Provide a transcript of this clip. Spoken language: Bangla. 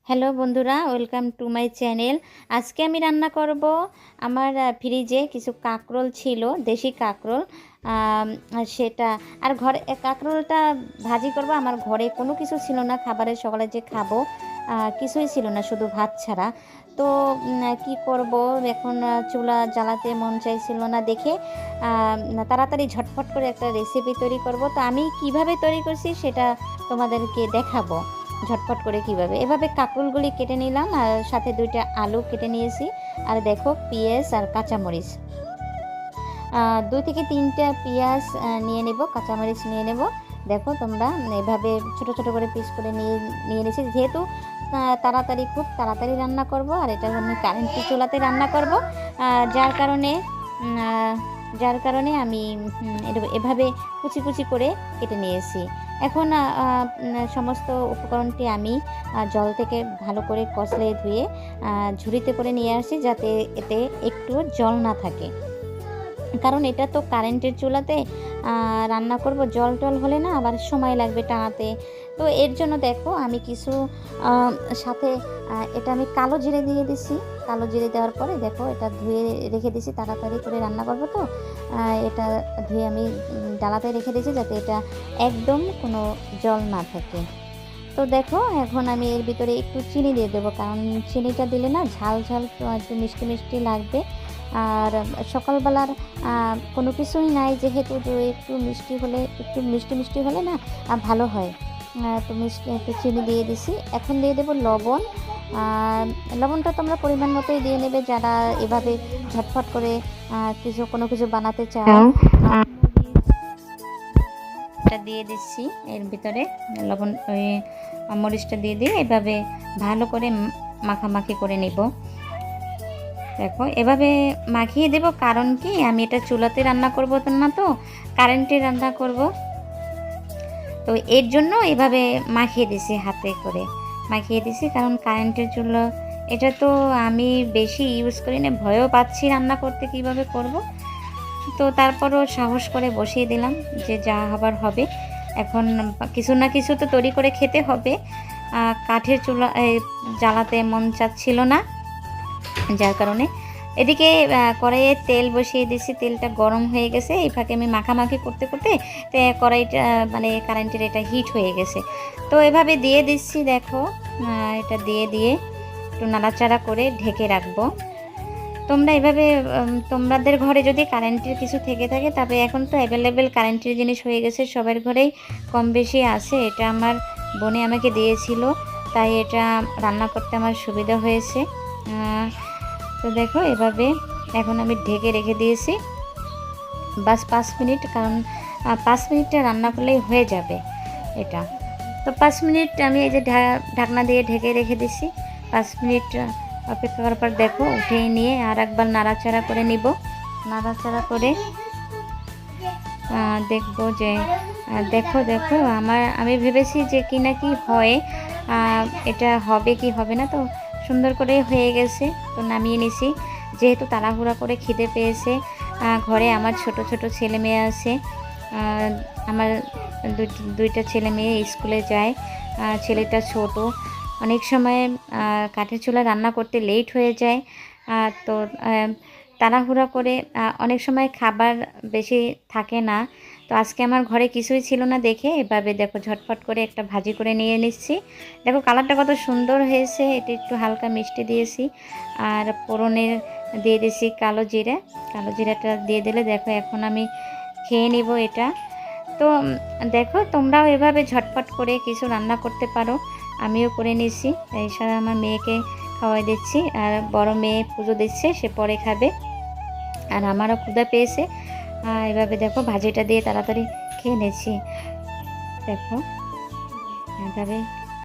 হ্যালো বন্ধুরা, ওয়েলকাম টু মাই চ্যানেল। আজকে আমি রান্না করব আমার ফ্রিজে কিছু কাঁকরোল ছিল, দেশি কাঁকরোল। সেটা আর ঘরে কাঁকরোলটা ভাজি করব। আমার ঘরে কোনো কিছু ছিল না, খাবারের সকালে যে খাবো কিছুই ছিল না, শুধু ভাত ছাড়া। তো কি করব এখন, চুলা জ্বালাতে মন চাইছিল না দেখে তাড়াতাড়ি ঝটফট করে একটা রেসিপি তৈরি করব। তো আমি কিভাবে তৈরি করছি সেটা তোমাদেরকে দেখাবো, ঝটপট করে কিভাবে। এভাবে কাঁকরোলগুলি কেটে নিলাম, আর সাথে 2টা আলু কেটে নিয়েছি। আর দেখো পেঁয়াজ আর কাঁচামরিচ, 2 থেকে 3টা পেঁয়াজ নিয়ে নেব, কাঁচামরিচ নিয়ে নেব। দেখো তোমরা এভাবে ছোট ছোট করে পিস করে নিয়ে নিয়ে নিয়েছি, যেহেতু খুব তাড়াতাড়ি রান্না করব। আর এটা আমি কারেন্টের চুলাতে রান্না করব, যার কারণে উম, আহ, যার কারণে আমি এভাবে কুচি কুচি করে কেটে নিয়েছি। এখন সমস্ত উপকরণটি আমি জল থেকে ভালো করে কষলে ধুয়ে ঝুড়িতে করে নিয়ে আসি, যাতে এতে একটু জল না থাকে। কারণ এটা তো কারেন্টের চুলাতে রান্না করব, জল টল হলে না আবার সময় লাগবে টানাতে। তো এর জন্য দেখো আমি কিছু সাথে এটা আমি কালো জিরে দিয়ে দিছি। কালো জিরে দেওয়ার পরে দেখো এটা ধুয়ে রেখে দিছি, তাড়াতাড়ি করে রান্না করব। তো এটা ধুয়ে আমি ডালাতে রেখে দিয়েছি, যাতে এটা একদম কোনো জল না থাকে। তো দেখো এখন আমি এর ভিতরে একটু চিনি দিয়ে দেবো, কারণ চিনিটা দিলে না ঝাল ঝাল একটু মিষ্টি মিষ্টি লাগবে। আর সকালবেলার কোনো কিছুই নাই, যেহেতু তো একটু মিষ্টি মিষ্টি হলে না ভালো হয়। তো মিষ্টি একটু চিনি দিয়ে দিছি। এখন দিয়ে দেবো লবণ। আর লবণটা তোমরা পরিমাণ মতোই দিয়ে নেবে, যারা এভাবে ঝটফট করে কোনো কিছু বানাতে চাও। এটা দিয়ে দিচ্ছি এর ভিতরে, লবণ ওই মরিচটা দিয়ে এভাবে ভালো করে মাখামাখি করে নেব। দেখো এভাবে মাখিয়ে দেব, কারণ কি আমি এটা চুলাতে রান্না করব তো না, তো কারেন্টে রান্না করব। তো এর জন্য এভাবে মাখিয়ে দিছি, হাতে করে মাখিয়ে দিছি। কারণ কারেন্টের চুলা এটা তো আমি বেশি ইউজ করি না, ভয়ও পাচ্ছি রান্না করতে কিভাবে করব। তো তারপরও সাহস করে বসিয়ে দিলাম, যে যা হবার হবে। এখন কিছু না কিছু তো তৈরি করে খেতে হবে। কাঠের চুলা জ্বালাতে মন চাচ্ছিল না, যার কারণে এদিকে কড়াইয়ে তেল বসিয়ে দিয়েছি। তেলটা গরম হয়ে গেছে, এই ফাঁকে আমি মাখামাখি করতে করতে কড়াইটা মানে কারেন্টের এটা হিট হয়ে গেছে। তো এভাবে দিয়ে দিচ্ছি। দেখো এটা দিয়ে একটু নাড়াচাড়া করে ঢেকে রাখবো। তোমরা এভাবে তোমাদের ঘরে যদি কারেন্টের কিছু থেকে থাকে, তবে এখন তো অ্যাভেলেবেল কারেন্টের জিনিস হয়ে গেছে, সবার ঘরেই কম বেশি আছে। এটা আমার বোনে আমাকে দিয়েছিল, তাই এটা রান্না করতে আমার সুবিধা হয়েছে। তো দেখো এভাবে এখন আমি ঢেকে রেখে দিয়েছি বাস 5 মিনিট, কারণ 5 মিনিটটা রান্না করলেই হয়ে যাবে এটা। তো 5 মিনিট আমি এই যে ঢাকনা দিয়ে ঢেকে রেখে দিছি। 5 মিনিট অপেক্ষা করার পর দেখো উঠিয়ে নিয়ে আর একবার নাড়াচাড়া করে নিব। নাড়াচাড়া করে দেখবো যে দেখো আমি ভেবেছি যে কি না কি হয়, এটা হবে কি হবে না। তো সুন্দর করে হয়ে গেছে, তো নামিয়ে নিছি। যেহেতু তাড়াহুড়া করে খিদে পেয়েছে, ঘরে আমার ছোট ছোট ছেলে মেয়ে আছে। আমার দুইটা ছেলে মেয়ে স্কুলে যায়। ছেলেটা ছোট, অনেক সময় কাঠের চুলায় রান্না করতে লেট হয়ে যায়। তো তাড়াহুড়া করে অনেক সময় খাবার বেশি থাকে না। তো আজকে আমার ঘরে কিছুই ছিল না দেখে এভাবে দেখো ঝটফট করে একটা ভাজি করে নিয়ে নিচ্ছি। দেখো কালারটা কত সুন্দর হয়েছে। এটা একটু হালকা মিষ্টি দিয়েছি, আর ফোড়নের দিয়ে দিয়েছি কালো জিরা। কালো জিরাটা দিয়ে দিলে দেখো এখন আমি খেয়ে নিব এটা। তো দেখো তোমরাও এভাবে ঝটপট করে কিছু রান্না করতে পারো, আমিও করে নিয়েছি। এছাড়া আমার মেয়েকে খাওয়াই দিচ্ছি, আর বড় মেয়ে পুজো দিচ্ছে, সে পরে খাবে। আর আমারও ক্ষুধা পেয়েছে। এভাবে দেখো ভাজিটা দিয়ে তাড়াতাড়ি খেয়ে নিয়েছি। দেখো এভাবে